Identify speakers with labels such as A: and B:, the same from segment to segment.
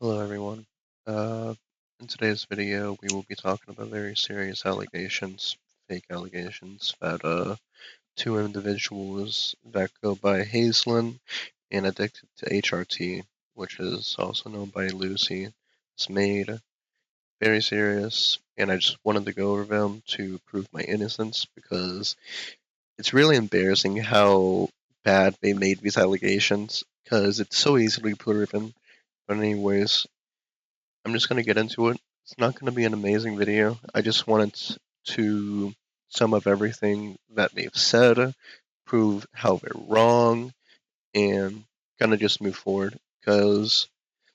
A: Hello everyone. In today's video, we will be talking about very serious allegations, fake allegations, that two individuals that go by hazelynn and addicted to HRT, which is also known by Lucy, is made very serious, and I just wanted to go over them to prove my innocence because it's really embarrassing how bad they made these allegations because it's so easily proven. But anyways, I'm just going to get into it. It's not going to be an amazing video. I just wanted to sum up everything that they've said, prove how they're wrong, and kind of just move forward because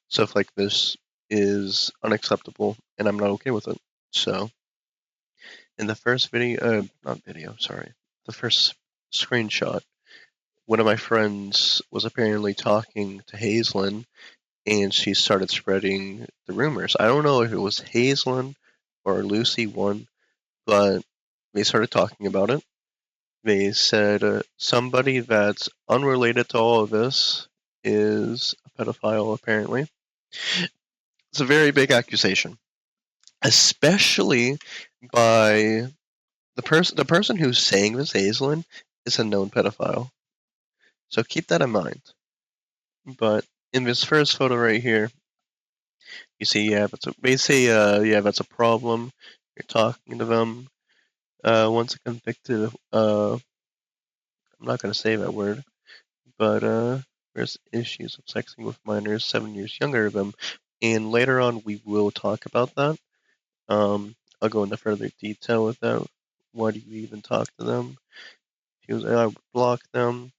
A: stuff like this is unacceptable and I'm not okay with it. So, in the first video, not video, sorry, the first screenshot, one of my friends was apparently talking to hazelynn and she started spreading the rumors. I don't know if it was hazelynn or Lucy one, but they started talking about it. They said somebody that's unrelated to all of this is a pedophile, apparently. It's a very big accusation, especially by the person. The person who's saying this, hazelynn, is a known pedophile. So keep that in mind. But in this first photo right here, you see, they say, that's a problem. You're talking to them. Once a convicted, I'm not gonna say that word, but there's issues of sexting with minors 7 years younger than them, and later on we will talk about that. I'll go into further detail with that. Why do you even talk to them? He was, I would block them.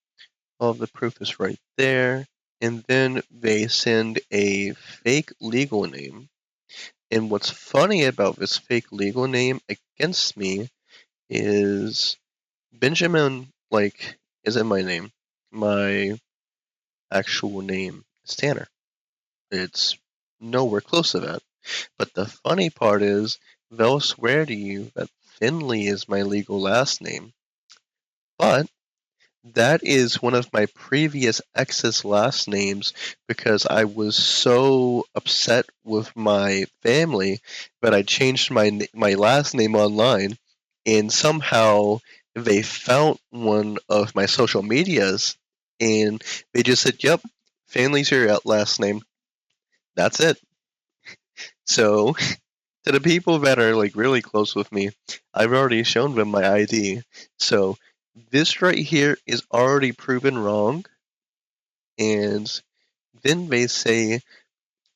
A: All of the proof is right there, and then they send a fake legal name. And what's funny about this fake legal name against me is Benjamin, like, isn't my name. My actual name is Tanner. It's nowhere close to that. But the funny part is, they'll swear to you that Finley is my legal last name. But that is one of my previous ex's last names because I was so upset with my family that I changed my last name online, and somehow they found one of my social medias, and they just said, "Yep, family's your last name." That's it. So to the people that are like really close with me, I've already shown them my ID. So this right here is already proven wrong, and then they say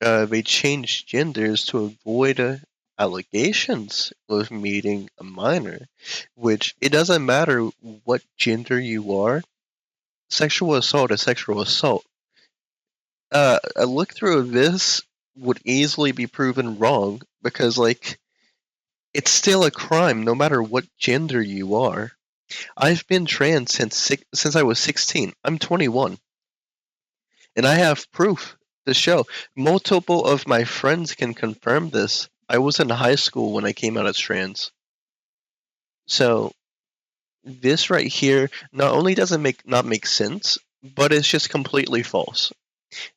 A: they changed genders to avoid allegations of meeting a minor, which it doesn't matter what gender you are. Sexual assault is sexual assault. A look through of this would easily be proven wrong because, like, it's still a crime no matter what gender you are. I've been trans since I was 16. I'm 21. And I have proof to show. Multiple of my friends can confirm this. I was in high school when I came out as trans. So this right here not only doesn't not make sense, but it's just completely false.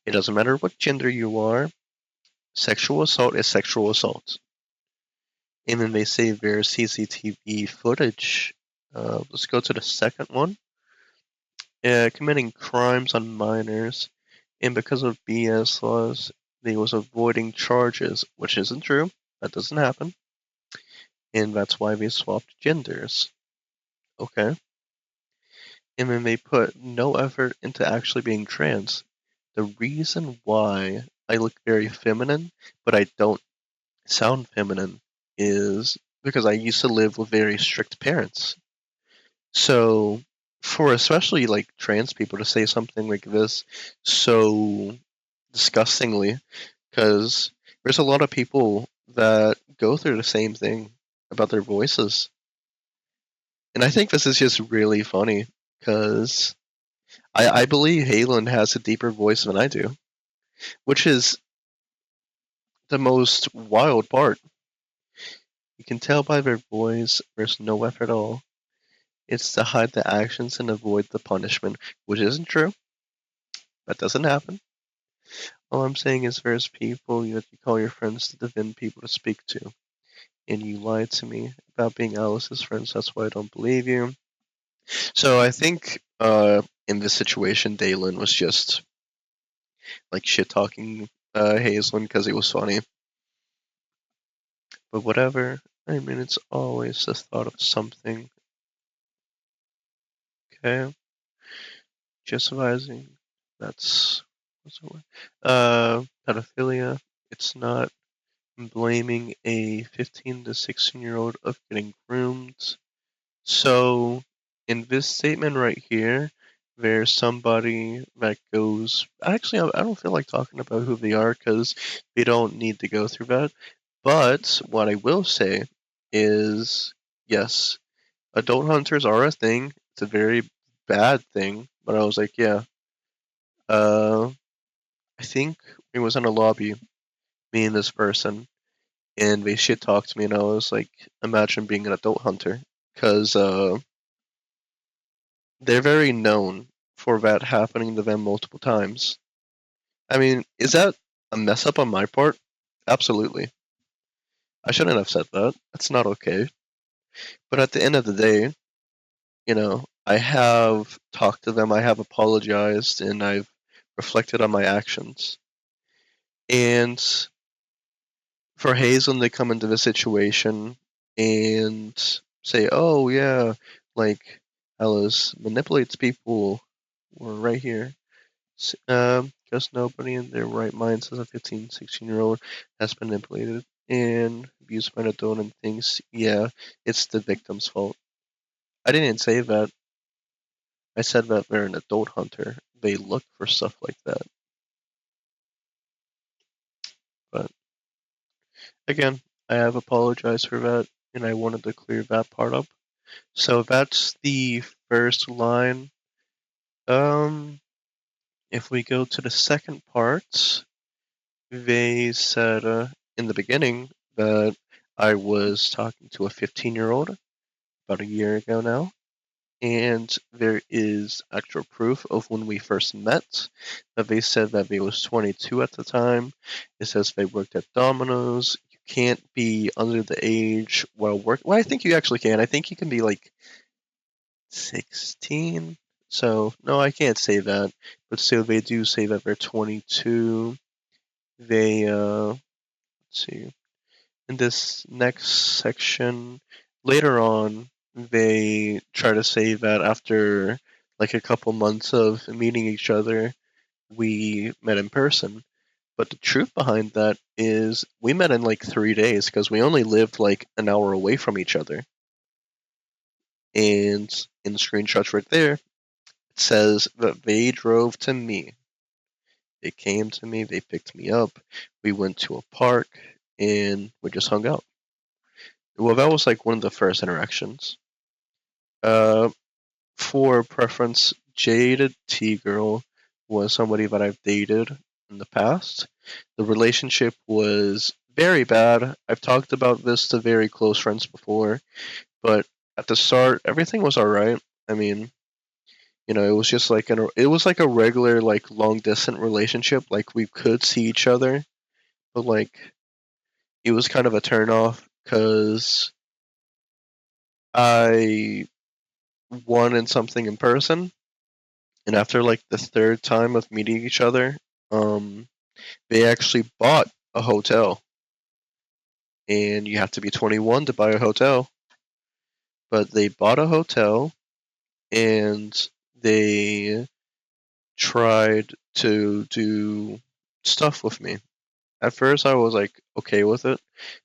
A: It doesn't matter what gender you are. Sexual assault is sexual assault. And then they say there's CCTV footage. Let's go to the second one. Committing crimes on minors, and because of BS laws, they was avoiding charges, which isn't true. That doesn't happen, and that's why they swapped genders. Okay, and then they put no effort into actually being trans. The reason why I look very feminine, but I don't sound feminine, is because I used to live with very strict parents. So, for especially like trans people to say something like this so disgustingly, because there's a lot of people that go through the same thing about their voices. And I think this is just really funny because I believe hazelynn has a deeper voice than I do, which is the most wild part. You can tell by their voice there's no effort at all. It's to hide the actions and avoid the punishment, which isn't true. That doesn't happen. All I'm saying is there's people that you call your friends to defend people to speak to, and you lied to me about being Alice's friends. That's why I don't believe you. So I think in this situation, Dalen was just like shit talking Hazelyn because it was funny. But whatever. I mean, it's always the thought of something. Okay, justifying. That's what's the word? Pedophilia. It's not blaming a 15 to 16-year-old of getting groomed. So, in this statement right here, there's somebody that goes. Actually, I don't feel like talking about who they are because we don't need to go through that. But what I will say is yes, adult hunters are a thing. It's a very bad thing. But I was like, yeah, uh, I think it was in a lobby, me and this person, and they shit talked to me, and I was like, imagine being an adult hunter. Because they're very known for that happening to them multiple times. I mean, is that a mess up on my part? Absolutely. I shouldn't have said that. That's not okay. But at the end of the day, I have talked to them, I have apologized, and I've reflected on my actions. And for Hazel to come into the situation and say, oh, yeah, like Alice manipulates people, we're right here. Because nobody in their right mind says a 15, 16-year-old has been manipulated and abused by an adult and thinks, yeah, it's the victim's fault. I didn't say that. I said that they're an adult hunter. They look for stuff like that. But again, I have apologized for that, and I wanted to clear that part up. So that's the first line. Um, if we go to the second part, they said in the beginning that I was talking to a 15-year-old about a year ago now, and there is actual proof of when we first met that they said that they was 22 at the time. It says they worked at Domino's. You can't be under the age while work. Well, I think you actually can. I think you can be like 16. So no, I can't say that. But still, they do say that they're 22. They let's see. In this next section, later on, they try to say that after like a couple months of meeting each other, we met in person. But the truth behind that is we met in like 3 days because we only lived like an hour away from each other. And in the screenshots right there, it says that they drove to me. They came to me, they picked me up, we went to a park, and we just hung out. Well, that was like one of the first interactions. Uh, for preference, Jaded T Girl was somebody that I've dated in the past. The relationship was very bad. I've talked about this to very close friends before, but at the start, everything was alright. I mean, it was just like it was like a regular like long distance relationship. Like we could see each other, but like it was kind of a turn off because I wanted something in person. And after like the third time of meeting each other, um, they actually bought a hotel. And you have to be 21 to buy a hotel. But they bought a hotel and they tried to do stuff with me. At first, I was like okay with it,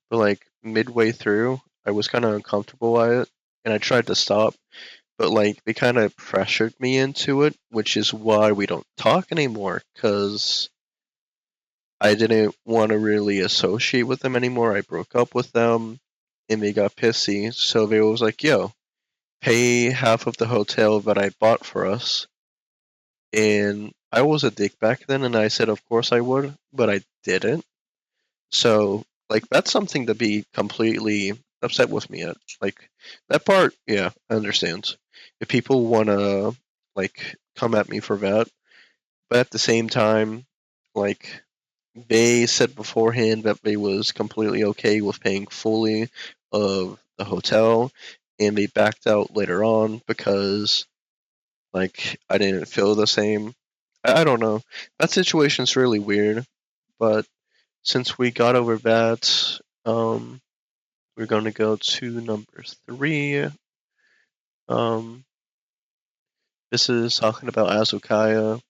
A: but like midway through, I was kind of uncomfortable by it, and I tried to stop. But like they kind of pressured me into it, which is why we don't talk anymore. Cause I didn't want to really associate with them anymore. I broke up with them, and they got pissy. So they was like, "Yo, pay half of the hotel that I bought for us." And I was a dick back then, and I said, "Of course I would," but I didn't. So like that's something to be completely upset with me at. Like that part, yeah, I understand. If people wanna like come at me for that, but at the same time, like they said beforehand that they was completely okay with paying fully of the hotel, and they backed out later on because like I didn't feel the same. I don't know. That situation's really weird, but since we got over that, we're gonna go to number 3. Um, this is talking about Azuka.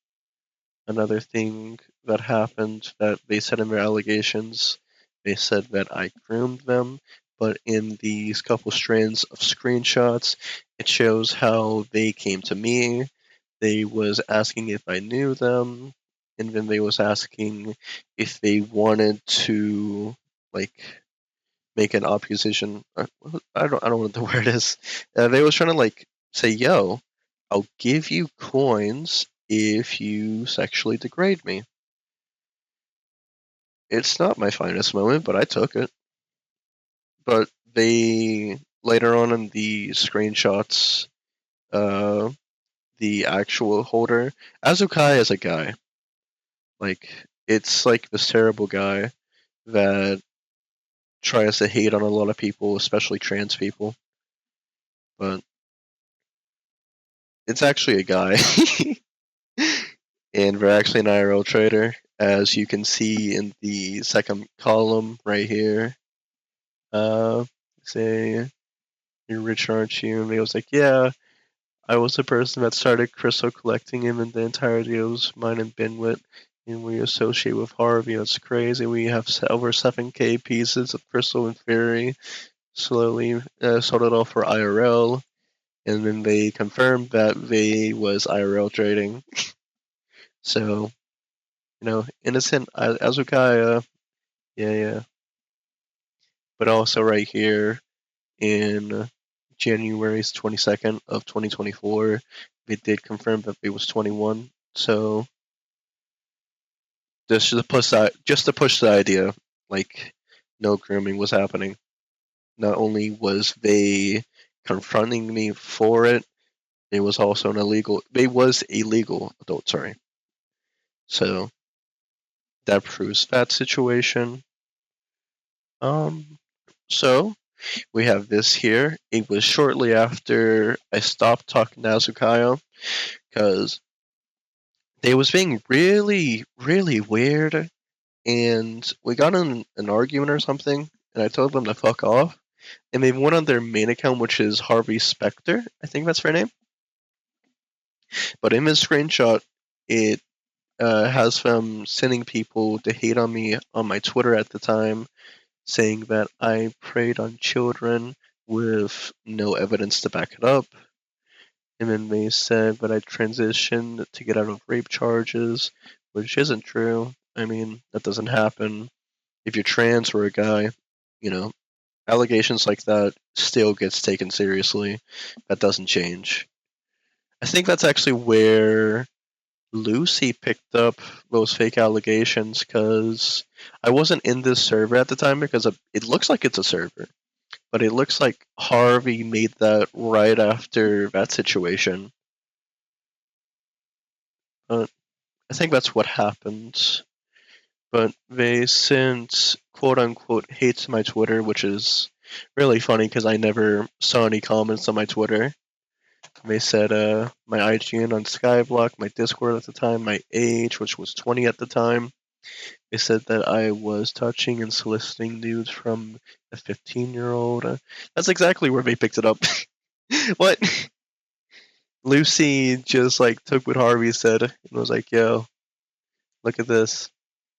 A: Another thing that happened that they said in their allegations, they said that I groomed them, but in these couple strands of screenshots, it shows how they came to me. They was asking if I knew them, and then they was asking if they wanted to like make an opposition. I don't know what the word is. They was trying to like say, "Yo, I'll give you coins if you sexually degrade me." It's not my finest moment, but I took it. But they later on in the screenshots, uh, the actual holder, Azukai is a guy. Like it's like this terrible guy that tries to hate on a lot of people, especially trans people. But it's actually a guy. And we're actually an IRL trader, as you can see in the second column right here. Say, you're rich, aren't you? And he was like, yeah, I was the person that started crystal collecting him, and the entire deal was mine and Binwit. And we associate with Harvey. That's crazy. We have over 7K pieces of crystal and fairy. Slowly sold it off for IRL. And then they confirmed that they was IRL trading. So, innocent Azukaya. Yeah, yeah. But also right here in January 22nd of 2024, they did confirm that they was 21. So just to push the idea, like no grooming was happening. Not only was they confronting me for it, it was also an illegal. They was a legal adult. Sorry. So that proves that situation. Um. So we have this here. It was shortly after I stopped talking to Azukayo because they was being really, really weird, and we got in an argument or something, and I told them to fuck off, and they went on their main account, which is Harvey Specter, I think that's their name, but in this screenshot, it has them sending people to hate on me on my Twitter at the time, saying that I preyed on children with no evidence to back it up. And then they said that I transitioned to get out of rape charges, which isn't true. I mean, that doesn't happen. If you're trans or a guy, you know, allegations like that still gets taken seriously. That doesn't change. I think that's actually where Lucy picked up those fake allegations because I wasn't in this server at the time because it looks like it's a server, but it looks like Harvey made that right after that situation. I think that's what happened. But they sent quote unquote hate to my Twitter, which is really funny because I never saw any comments on my Twitter. They said my IGN on Skyblock, my Discord at the time, my age, which was 20 at the time. They said that I was touching and soliciting nudes from a 15-year-old. That's exactly where they picked it up. What? Lucy just like took what Harvey said and was like, "Yo, look at this,"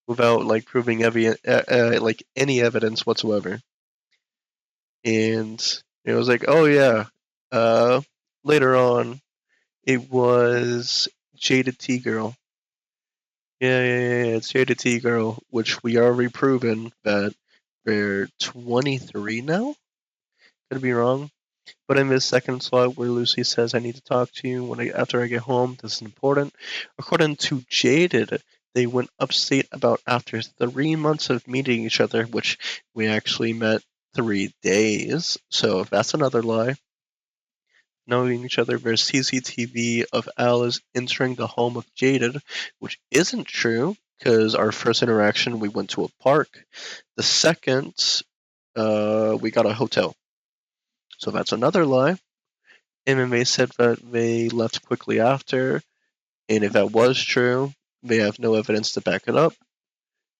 A: without like proving like any evidence whatsoever. And it was like, "Oh yeah." Uh, Later on, it was Jaded T Girl. Yeah, yeah, yeah, yeah. It's Jaded T Girl, which we already proven that they're 23 now. Could be wrong. But in this second slot where Lucy says, I need to talk to you after I get home, this is important. According to Jaded, they went upstate about after 3 months of meeting each other, which we actually met 3 days. So that's another lie. Knowing each other, there's CCTV of Alice entering the home of Jaded, which isn't true. because our first interaction we went to a park. The second, we got a hotel. So that's another lie. And then they said that they left quickly after, and if that was true, they have no evidence to back it up.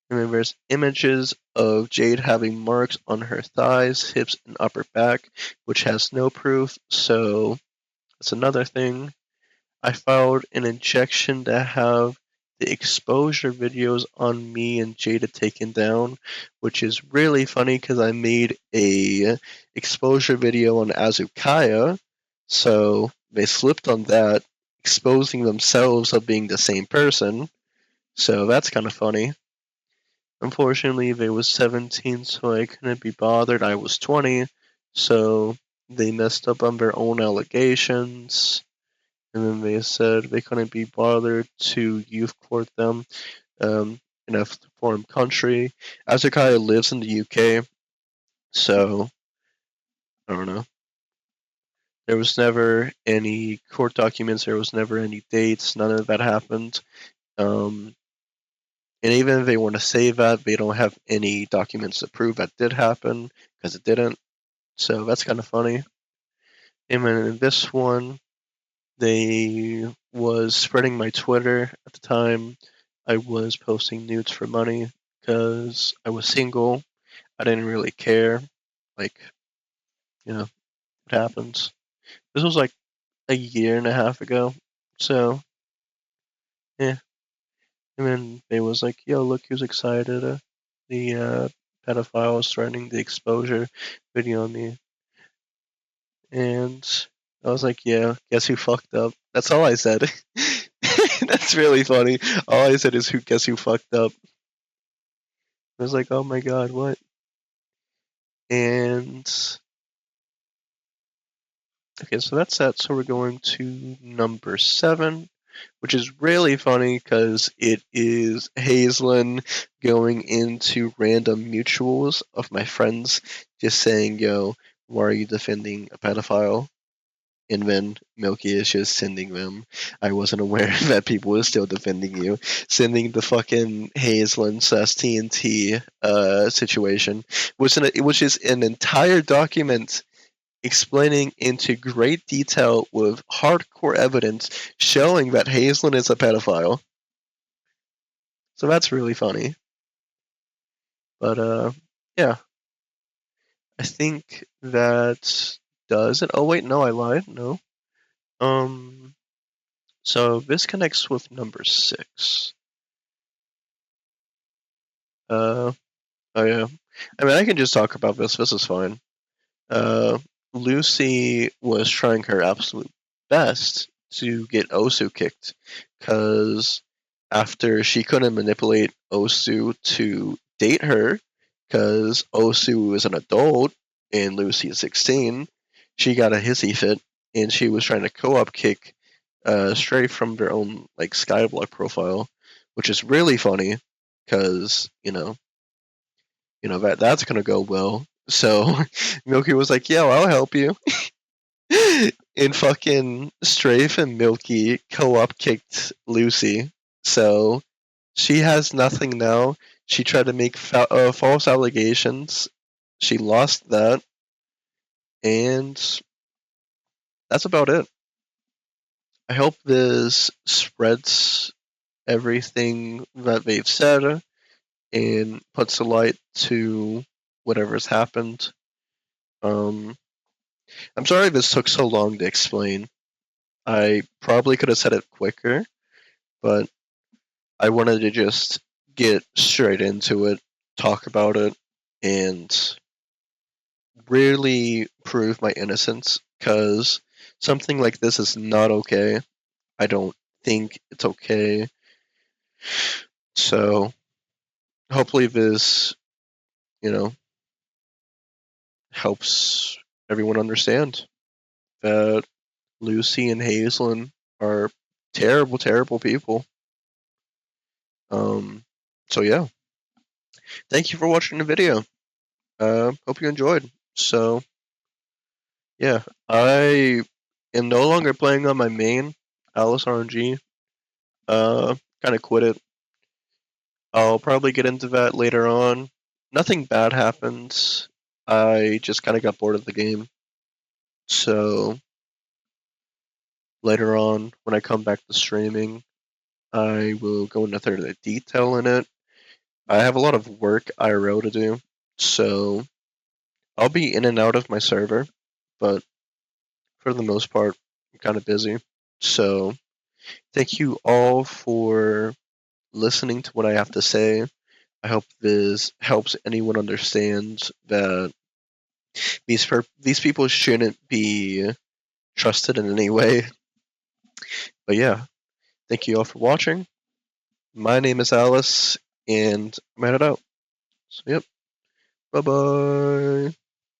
A: And then there's images of Jade having marks on her thighs, hips, and upper back, which has no proof. So that's another thing. I filed an injection to have the exposure videos on me and Jada taken down, which is really funny because I made a exposure video on Azuka, so they slipped on that, exposing themselves of being the same person. So that's kind of funny. Unfortunately, they was 17, so I couldn't be bothered. I was 20, so they messed up on their own allegations. And then they said they couldn't be bothered to youth court them in a foreign country. Azuka lives in the UK, so I don't know. There was never any court documents. There was never any dates. None of that happened. And even if they want to say that, they don't have any documents to prove that did happen because it didn't. So that's kind of funny. And then in this one, they was spreading my Twitter at the time. I was posting nudes for money because I was single. I didn't really care. Like, what happens. This was like a year and a half ago. So, yeah. And then they was like, yo, look who's excited. The pedophile was threatening the exposure video on me. And I was like, yeah, guess who fucked up? That's all I said. That's really funny. All I said is, guess who fucked up? I was like, oh my god, what? And okay, so that's that. So we're going to number 7, which is really funny because it is hazelynn going into random mutuals of my friends, just saying, yo, why are you defending a pedophile? And then Milky is just sending them. I wasn't aware that people were still defending you. Sending the fucking hazelynn / TNT situation, which is an entire document explaining into great detail with hardcore evidence showing that hazelynn is a pedophile. So that's really funny. But yeah. I think that does it. Oh wait, no, I lied. No. So this connects with number 6. Oh yeah. I mean, I can just talk about this. This is fine. Lucy was trying her absolute best to get Osu kicked, because after she couldn't manipulate Osu to date her, because Osu is an adult and Lucy is 16, she got a hissy fit, and she was trying to co-op kick straight from their own like Skyblock profile, which is really funny, because that's gonna go well. So Milky was like, "Yo, I'll help you." And fucking Strafe and Milky co-op kicked Lucy. So she has nothing now. She tried to make false allegations. She lost that, and that's about it. I hope this spreads everything that they've said and puts a light to whatever's happened. I'm sorry this took so long to explain. I probably could have said it quicker, but I wanted to just get straight into it, talk about it, and really prove my innocence, because something like this is not okay. I don't think it's okay. So hopefully this, helps everyone understand that Lucy and hazelynn are terrible, terrible people. So yeah, thank you for watching the video. Hope you enjoyed. So yeah, I am no longer playing on my main Alice RNG. Kind of quit it. I'll probably get into that later on. Nothing bad happens. I just kind of got bored of the game. So later on, when I come back to streaming, I will go into further detail in it. I have a lot of work IRL to do, so I'll be in and out of my server, but for the most part, I'm kind of busy. So thank you all for listening to what I have to say. I hope this helps anyone understand that these people shouldn't be trusted in any way. But yeah, thank you all for watching. My name is Alice, and I'm headed out. So yep, bye bye.